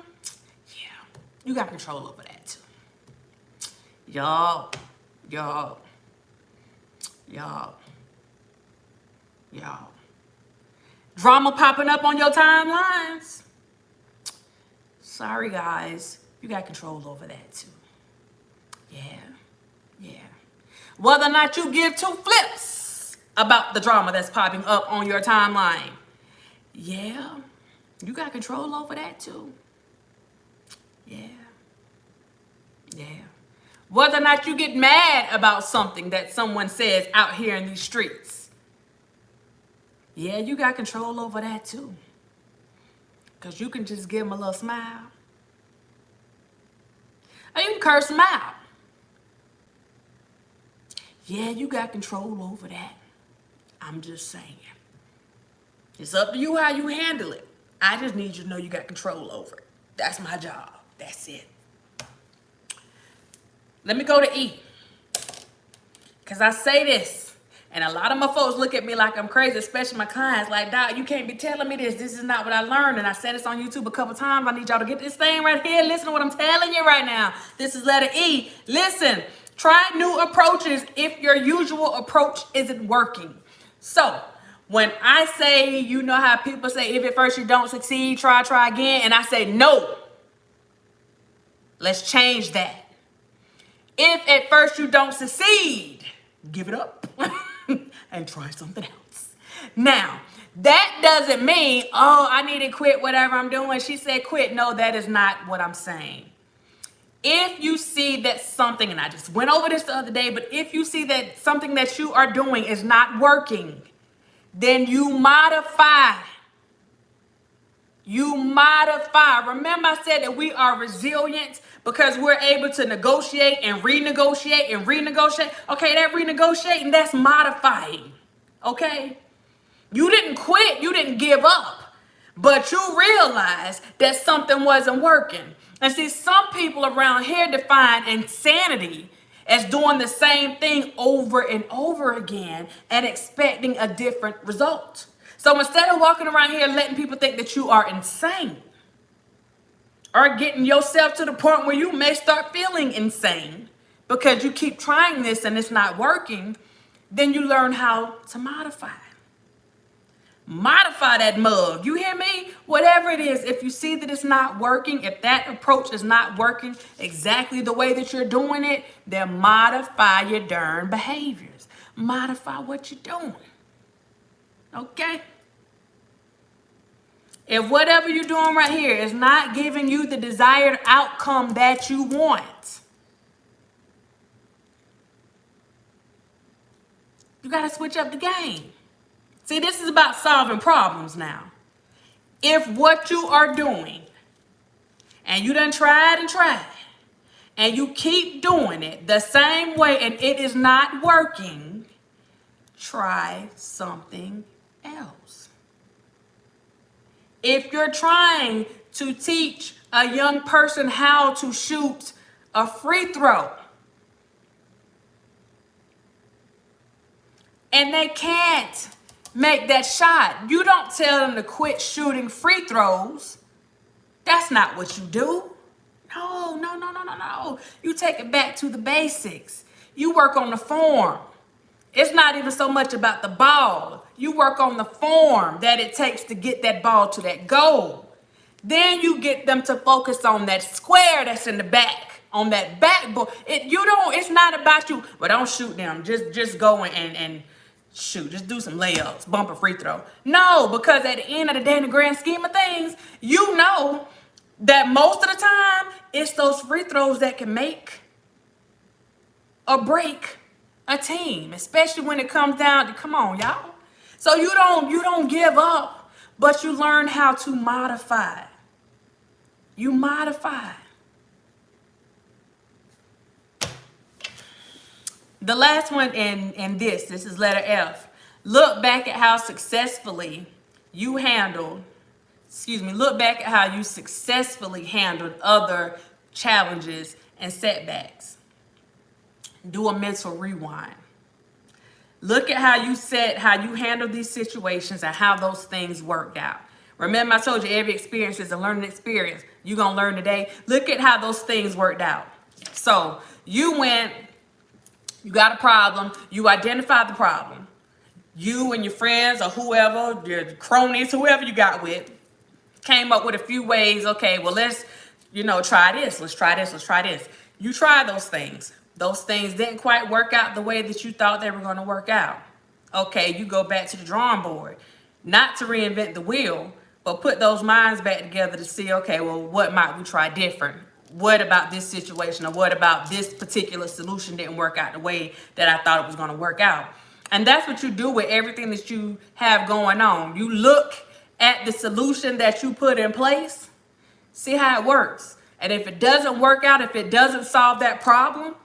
Yeah, you got control over that too. Y'all. Drama popping up on your timelines. Sorry guys, you got control over that too. Yeah. Whether or not you give two flips about the drama that's popping up on your timeline. Yeah, you got control over that too. Yeah. Whether or not you get mad about something that someone says out here in these streets. Yeah, you got control over that too. Because you can just give them a little smile. Or you can curse them out. Yeah, you got control over that. I'm just saying. It's up to you how you handle it. I just need you to know you got control over it. That's my job. That's it. Let me go to E. Because I say this, and a lot of my folks look at me like I'm crazy, especially my clients. Like, Doc, you can't be telling me this. This is not what I learned. And I said this on YouTube a couple times. I need y'all to get this thing right here. Listen to what I'm telling you right now. This is letter E. Listen. Try new approaches if your usual approach isn't working. So when I say, you know how people say, if at first you don't succeed, try again. And I say, no, let's change that. If at first you don't succeed, give it up and try something else. Now, that doesn't mean, oh, I need to quit whatever I'm doing. She said quit. No, that is not what I'm saying. If you see that something, and I just went over this the other day, but if you see that something that you are doing is not working, then you modify. You modify. Remember I said that we are resilient because we're able to negotiate and renegotiate and renegotiate. Okay, that renegotiating, that's modifying. Okay? You didn't quit, you didn't give up, but you realized that something wasn't working. And see, some people around here define insanity as doing the same thing over and over again and expecting a different result. So instead of walking around here letting people think that you are insane or getting yourself to the point where you may start feeling insane because you keep trying this and it's not working, then you learn how to modify. Modify that mug. You hear me? Whatever it is, if you see that it's not working, if that approach is not working exactly the way that you're doing it, then modify your darn behaviors. Modify what you're doing. Okay? If whatever you're doing right here is not giving you the desired outcome that you want, you got to switch up the game. See, this is about solving problems now. If what you are doing, and you done tried and tried, and you keep doing it the same way and it is not working, try something else. If you're trying to teach a young person how to shoot a free throw, and they can't make that shot, you don't tell them to quit shooting free throws. That's not what you do. No. You take it back to the basics. You work on the form. It's not even so much about the ball. You work on the form that it takes to get that ball to that goal. Then you get them to focus on that square that's in the back, on that backboard. It's not about you, but don't shoot them. Just go and shoot, just do some layups, bump a free throw. No, because at the end of the day, in the grand scheme of things, you know that most of the time, it's those free throws that can make or break a team, especially when it comes down to, come on, y'all. So you don't give up, but you learn how to modify. You modify. The last one in this is letter F. Look back at how successfully you handled, look back at how you successfully handled other challenges and setbacks. Do a mental rewind. Look at how you handled these situations and how those things worked out. Remember, I told you every experience is a learning experience. You're going to learn today. Look at how those things worked out. So you got a problem. You identified the problem. You and your friends or whoever, your cronies, whoever you got with, came up with a few ways. Okay, well, let's, try this. Let's try this. You try those things. Those things didn't quite work out the way that you thought they were going to work out. Okay, you go back to the drawing board. Not to reinvent the wheel, but put those minds back together to see, okay, well, what might we try different? What about this situation, or what about this particular solution didn't work out the way that I thought it was going to work out? And that's what you do with everything that you have going on. You look at the solution that you put in place, see how it works. And if it doesn't work out, if it doesn't solve that problem,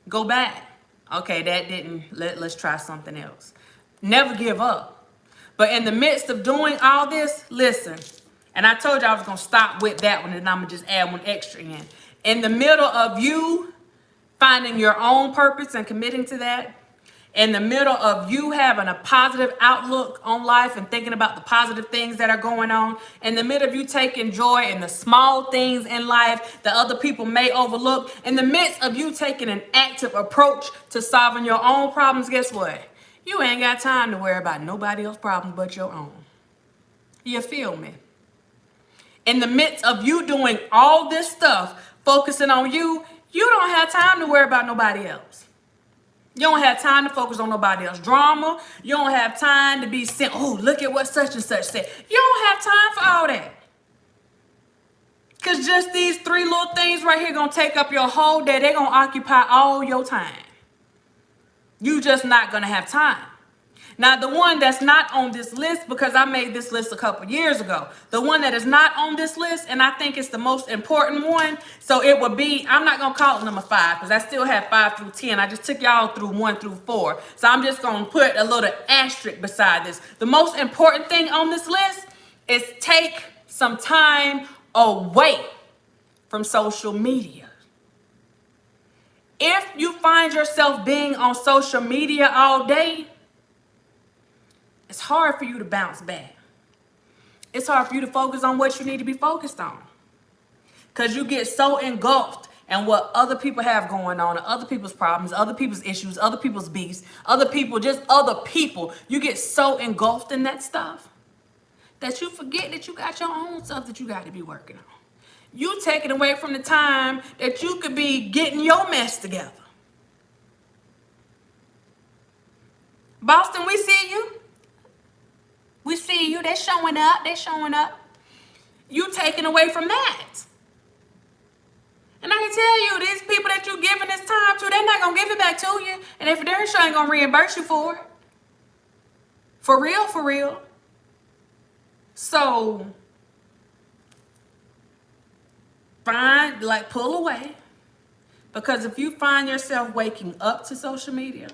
go back. Okay, that didn't, let's try something else. Never give up. But in the midst of doing all this, listen, and I told you I was going to stop with that one, and I'm going to just add one extra in. In the middle of you finding your own purpose and committing to that, In the middle of you having a positive outlook on life and thinking about the positive things that are going on, in the middle of you taking joy in the small things in life that other people may overlook, in the midst of you taking an active approach to solving your own problems, guess what? You ain't got time to worry about nobody else's problems but your own. You feel me? In the midst of you doing all this stuff, focusing on you, you don't have time to worry about nobody else. You don't have time to focus on nobody else's drama. You don't have time to be saying, oh, look at what such and such said. You don't have time for all that. Because just these 3 little things right here going to take up your whole day. They're going to occupy all your time. You just not going to have time. Now, the one that's not on this list, because I made this list a couple years ago, the one that is not on this list, and I think it's the most important one, so it would be, I'm not going to call it number 5, because I still have 5 through 10. I just took y'all through 1 through 4. So I'm just going to put a little asterisk beside this. The most important thing on this list is take some time away from social media. If you find yourself being on social media all day, it's hard for you to bounce back. It's hard for you to focus on what you need to be focused on. Because you get so engulfed in what other people have going on, and other people's problems, other people's issues, other people's beefs, other people, just other people. You get so engulfed in that stuff that you forget that you got your own stuff that you got to be working on. You take it away from the time that you could be getting your mess together. Boston, we see you. We see you. They're showing up. They're showing up. You taking away from that. And I can tell you, these people that you're giving this time to, they're not going to give it back to you. And if they're sure ain't going to reimburse you for it. For real, for real. So, pull away. Because if you find yourself waking up to social media,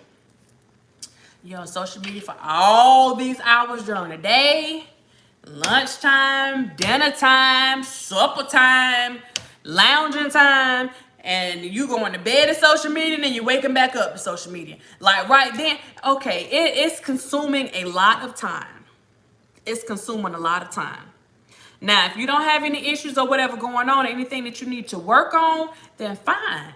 you're on social media for all these hours during the day, lunchtime, dinner time, supper time, lounging time, and you going to bed to social media, and then you're waking back up to social media. Like right then, okay, it's consuming a lot of time. It's consuming a lot of time. Now, if you don't have any issues or whatever going on, anything that you need to work on, then fine.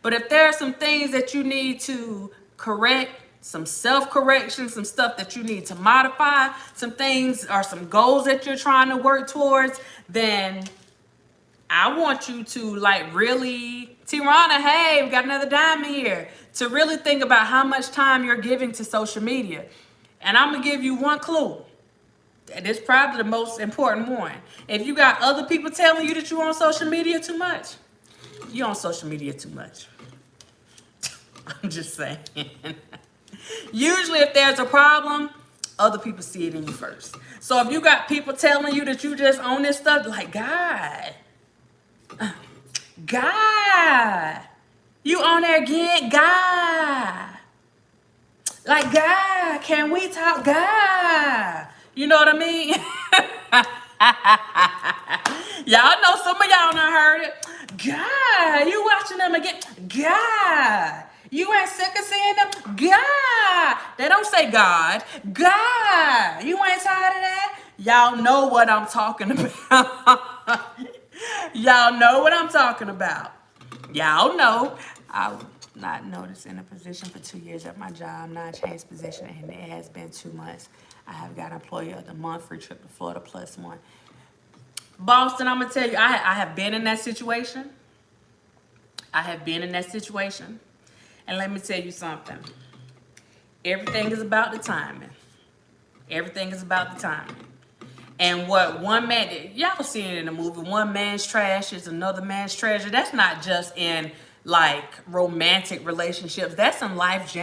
But if there are some things that you need to correct, some self-correction, some stuff that you need to modify, some things or some goals that you're trying to work towards, then I want you to really, Tirana, hey, we got another diamond here, to really think about how much time you're giving to social media. And I'm going to give you one clue. And it's probably the most important one. If you got other people telling you that you're on social media too much, you're on social media too much. I'm just saying. Usually if there's a problem, other people see it in you first. So if you got people telling you that you just own this stuff, like, God, you on there again? God. Like, God, can we talk? God. You know what I mean? Y'all know some of y'all done heard it. God, you watching them again? God. You ain't sick of seeing them? God. They don't say God. God. You ain't tired of that? Y'all know what I'm talking about. Y'all know what I'm talking about. Y'all know. I was not noticed in a position for 2 years at my job. Now I changed position and it has been 2 months. I have got Employee of the Month, free trip to Florida +1. Boston, I'm going to tell you, I have been in that situation. I have been in that situation. And let me tell you something. Everything is about the timing. Everything is about the timing. And what one man, y'all see it in the movie, one man's trash is another man's treasure. That's not just in romantic relationships. That's in life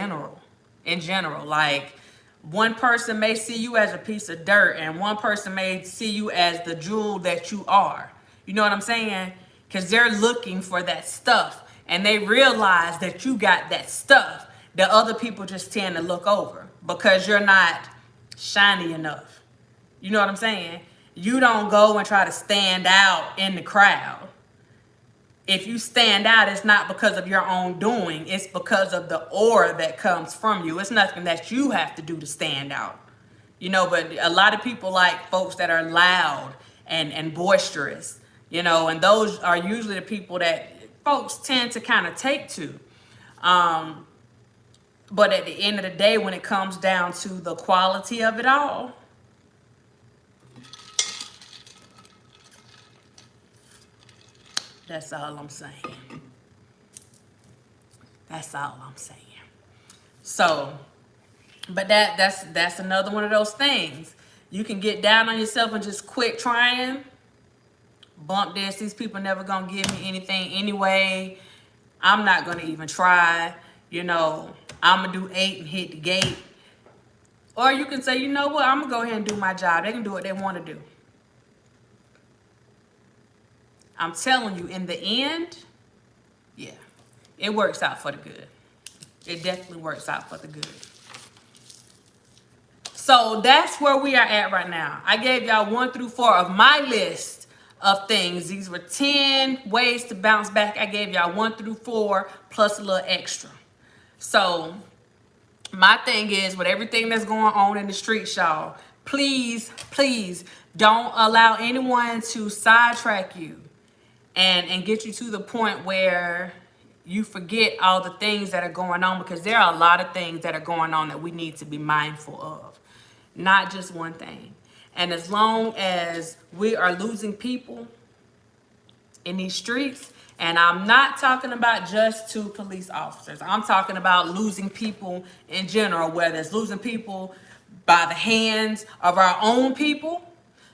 in general. Like, one person may see you as a piece of dirt and one person may see you as the jewel that you are. You know what I'm saying? Because they're looking for that stuff and they realize that you got that stuff that other people just tend to look over because you're not shiny enough. You know what I'm saying? You don't go and try to stand out in the crowd. if you stand out, it's not because of your own doing. It's because of the aura that comes from you. It's nothing that you have to do to stand out. You know, but a lot of people like folks that are loud and boisterous, you know, and those are usually the people that folks tend to kind of take to. But at the end of the day, when it comes down to the quality of it all, that's all I'm saying. That's all I'm saying. So, but that's another one of those things. You can get down on yourself and just quit trying. Bump this. These people never gonna give me anything anyway. I'm not gonna even try. You know, I'm gonna do 8 and hit the gate. Or you can say, you know what, I'm gonna go ahead and do my job. They can do what they want to do. I'm telling you, in the end, yeah, it works out for the good. It definitely works out for the good. So that's where we are at right now. I gave y'all 1 through 4 of my list of things. These were 10 ways to bounce back. I gave y'all 1 through 4 plus a little extra. So my thing is, with everything that's going on in the streets, y'all, please, please don't allow anyone to sidetrack you and get you to the point where you forget all the things that are going on, because there are a lot of things that are going on that we need to be mindful of, not just one thing. And as long as we are losing people in these streets, and I'm not talking about just 2 police officers, I'm talking about losing people in general, whether it's losing people by the hands of our own people,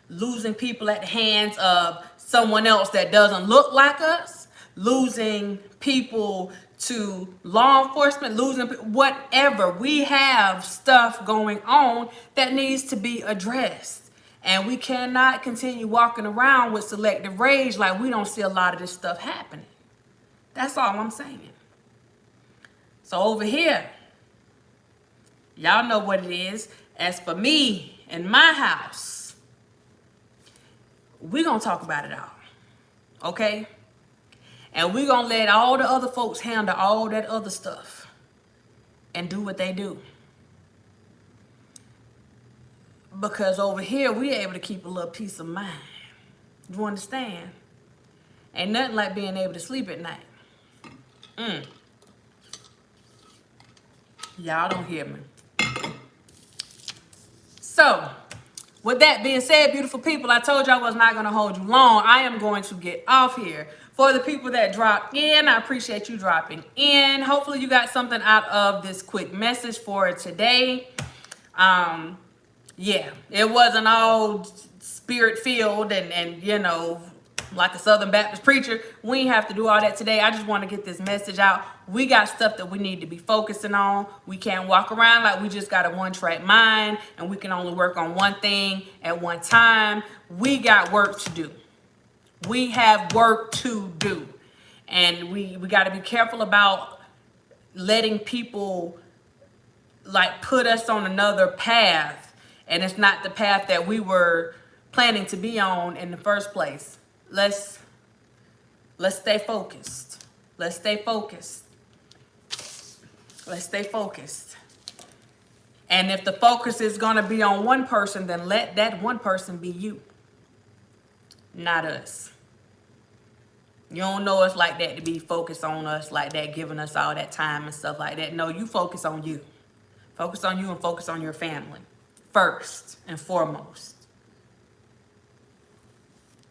losing people at the hands of someone else that doesn't look like us, losing people to law enforcement, losing whatever. We have stuff going on that needs to be addressed. And we cannot continue walking around with selective rage like we don't see a lot of this stuff happening. That's all I'm saying. So over here, y'all know what it is. As for me and my house, we're going to talk about it all, okay? And we're going to let all the other folks handle all that other stuff and do what they do. Because over here, we're able to keep a little peace of mind. You understand? Ain't nothing like being able to sleep at night. Y'all don't hear me. So, with that being said, beautiful people, I told you I was not going to hold you long. I am going to get off here. For the people that dropped in, I appreciate you dropping in. Hopefully you got something out of this quick message for today. Yeah, it wasn't all spirit-filled and you know, like a Southern Baptist preacher. We ain't have to do all that today. I just want to get this message out. We got stuff that we need to be focusing on. We can't walk around like we just got a one-track mind and we can only work on one thing at one time. We got work to do. We have work to do. And we got to be careful about letting people like put us on another path. And it's not the path that we were planning to be on in the first place. Let's stay focused. Let's stay focused. Let's stay focused. And if the focus is going to be on one person, then let that one person be you, not us. You don't know us like that to be focused on us like that, giving us all that time and stuff like that. No, you focus on you. Focus on you and focus on your family first and foremost.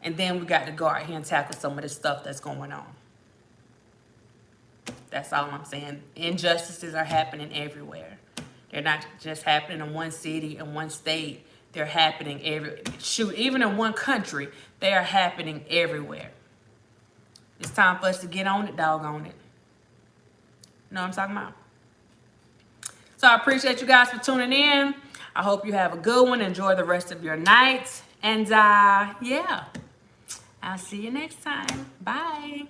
And then we got to go out here and tackle some of the stuff that's going on. That's all I'm saying. Injustices are happening everywhere. They're not just happening in one city and one state. They're happening even in one country, they are happening everywhere. It's time for us to get on it, doggone it. You know what I'm talking about? So I appreciate you guys for tuning in. I hope you have a good one. Enjoy the rest of your night. And yeah, I'll see you next time. Bye.